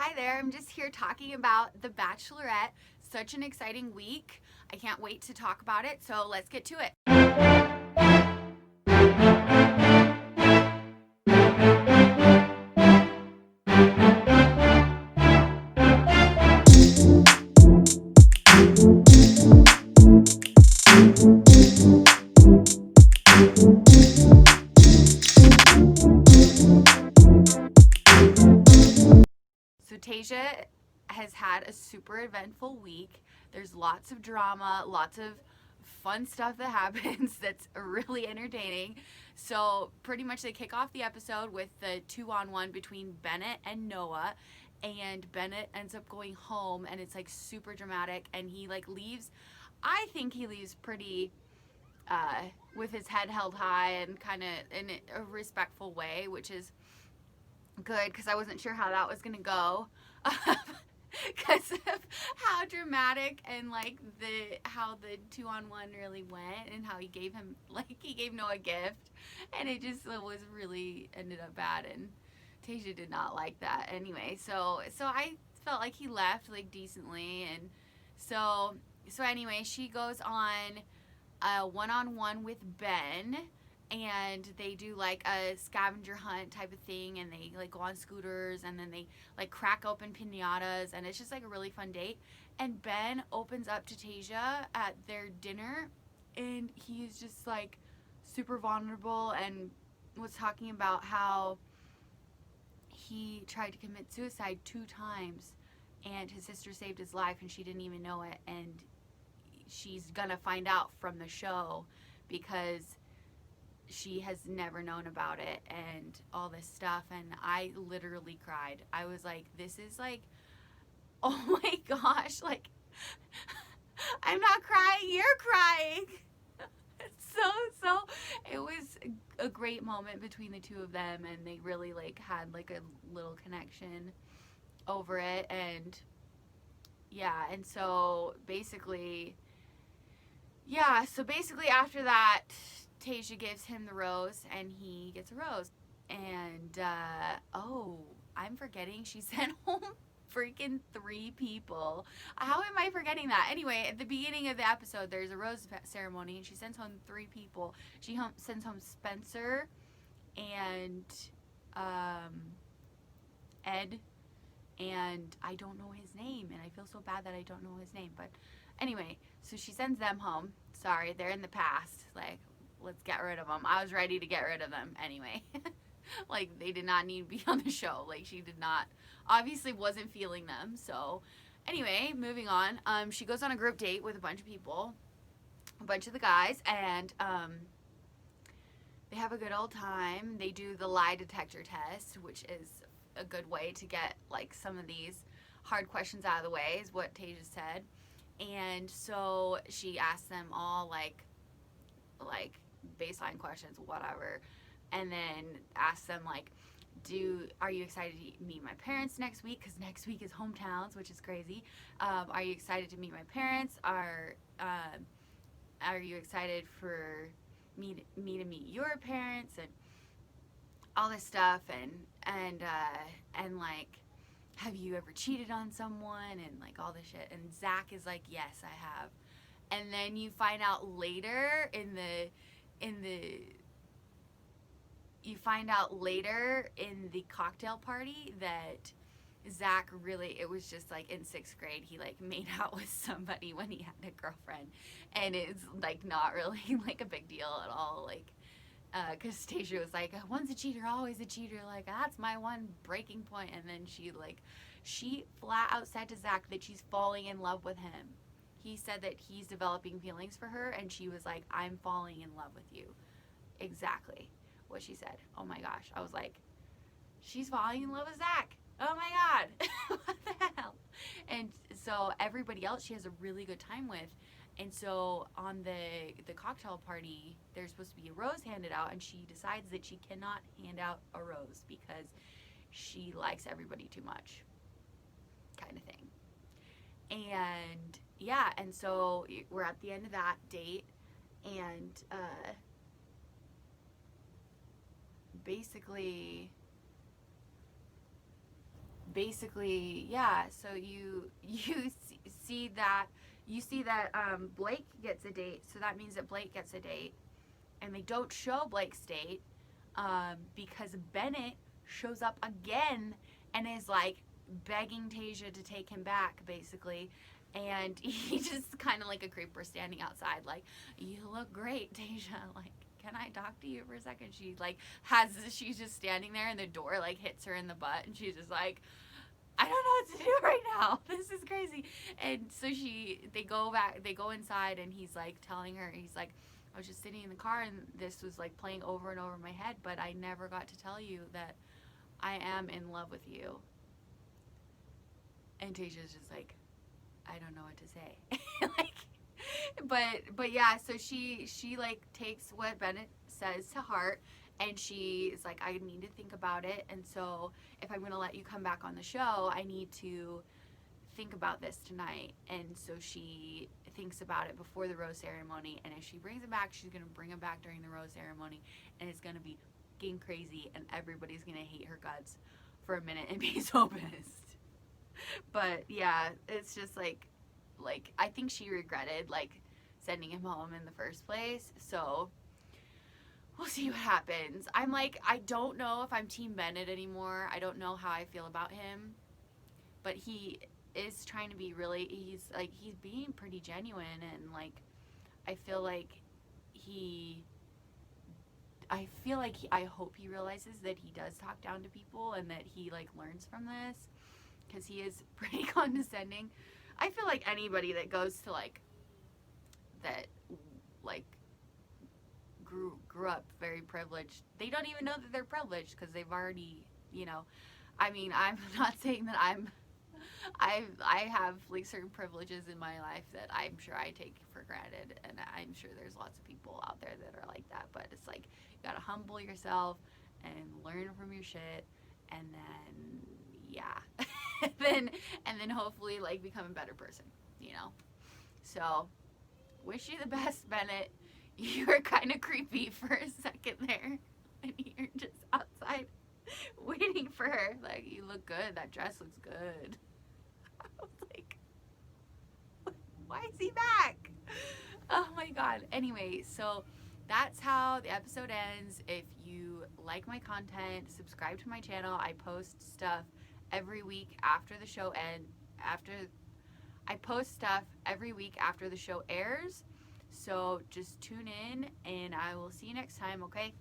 Hi there. I'm just here talking about The Bachelorette. Such an exciting week. I can't wait to talk about it, so let's get to it. So Tayshia has had a super eventful week. There's lots of drama, lots of fun stuff that happens that's really entertaining. So pretty much they kick off the episode with the 2-on-1 between Bennett and Noah. And Bennett ends up going home and it's like super dramatic and he like leaves. I think he leaves pretty with his head held high and kind of in a respectful way, which is good because I wasn't sure how that was gonna go, because of how dramatic and like how the 2-on-1 really went and how he gave Noah a gift, and it just was really ended up bad, and Tayshia did not like that anyway. So I felt like he left like decently, and so anyway, she goes on a one-on-one with Ben, and they do like a scavenger hunt type of thing, and they like go on scooters, and then they like crack open piñatas, and it's just like a really fun date. And Ben opens up to Tayshia at their dinner, and he's just like super vulnerable and was talking about how he tried to commit suicide 2 times and his sister saved his life and she didn't even know it, and she's gonna find out from the show because she has never known about it and all this stuff. And I literally cried. I was like, this is like, oh my gosh, like I'm not crying, you're crying. So it was a great moment between the two of them, and they really like had like a little connection over it. And yeah, and so basically after that, Tayshia gives him the rose and he gets a rose. And oh, I'm forgetting she sent home freaking 3 people. How am I forgetting that? Anyway, at the beginning of the episode, there's a rose ceremony and she sends home 3 people. She sends home Spencer and Ed, and I don't know his name, and I feel so bad that I don't know his name. But anyway, so she sends them home. Sorry, they're in the past. Like, let's get rid of them. I was ready to get rid of them anyway. Like, they did not need to be on the show. Like, she did not, obviously wasn't feeling them. So anyway, moving on. She goes on a group date with a bunch of people, a bunch of the guys, and they have a good old time. They do the lie detector test, which is a good way to get like some of these hard questions out of the way, is what Tayshia said. And so she asked them all like baseline questions, whatever, and then asked them like, are you excited to meet my parents next week? Because next week is hometowns, which is crazy. Are you excited to meet my parents? Are you excited for me to meet your parents? And all this stuff, and like, have you ever cheated on someone, and like all this shit. And Zach is like, yes, I have. And then you find out later in the cocktail party that Zach really, it was just like in 6th grade he like made out with somebody when he had a girlfriend, and it's like not really like a big deal at all. Like, because Tayshia was like, once a cheater, always a cheater. Like, that's my one breaking point. And then she flat out said to Zach that she's falling in love with him. He said that he's developing feelings for her, and she was like, I'm falling in love with you. Exactly what she said. Oh my gosh. I was like, she's falling in love with Zach. Oh my God. What the hell? And so everybody else she has a really good time with. And so on the cocktail party, there's supposed to be a rose handed out, and she decides that she cannot hand out a rose because she likes everybody too much, kind of thing. And yeah, and so we're at the end of that date, and basically basically, yeah, so you see that Blake gets a date, so that means that Blake gets a date, and they don't show Blake's date because Bennett shows up again and is like begging Tayshia to take him back, basically. And he just kind of like a creeper standing outside, like, you look great, Tayshia. Like, can I talk to you for a second? She's just standing there, and the door like hits her in the butt, and she's just like, I don't know what to do right now. This is crazy. And so they go inside, and he's like telling her, he's like, I was just sitting in the car, and this was like playing over and over in my head, but I never got to tell you that I am in love with you. And Tayshia's just like, I don't know what to say. Like, but yeah, so she like takes what Bennett says to heart, and she's like, I need to think about it, and so if I'm gonna let you come back on the show, I need to think about this tonight. And so she thinks about it before the rose ceremony, and if she brings him back, she's gonna bring him back during the rose ceremony, and it's gonna be fucking crazy, and everybody's gonna hate her guts for a minute and be so pissed. But yeah, it's just like I think she regretted like sending him home in the first place. So we'll see what happens. I'm like, I don't know if I'm Team Bennett anymore. I don't know how I feel about him, but he is trying to be he's being pretty genuine, and like I feel like I hope he realizes that he does talk down to people, and that he like learns from this, because he is pretty condescending. I feel like anybody that goes to like that like grew up very privileged, they don't even know that they're privileged, because they've already, I mean, I'm not saying that I have like certain privileges in my life that I'm sure I take for granted, and I'm sure there's lots of people out there that are like that, but it's like you gotta humble yourself and learn from your shit, and then yeah, and then hopefully like become a better person, So wish you the best, Bennett. You were kind of creepy for a second there, and you're just outside waiting for her. Like, you look good. That dress looks good. I was like, why is he back? Oh my god. Anyway, so that's how the episode ends. If you like my content, subscribe to my channel. I post stuff every week after the show I post stuff every week after the show airs. So just tune in, and I will see you next time, okay?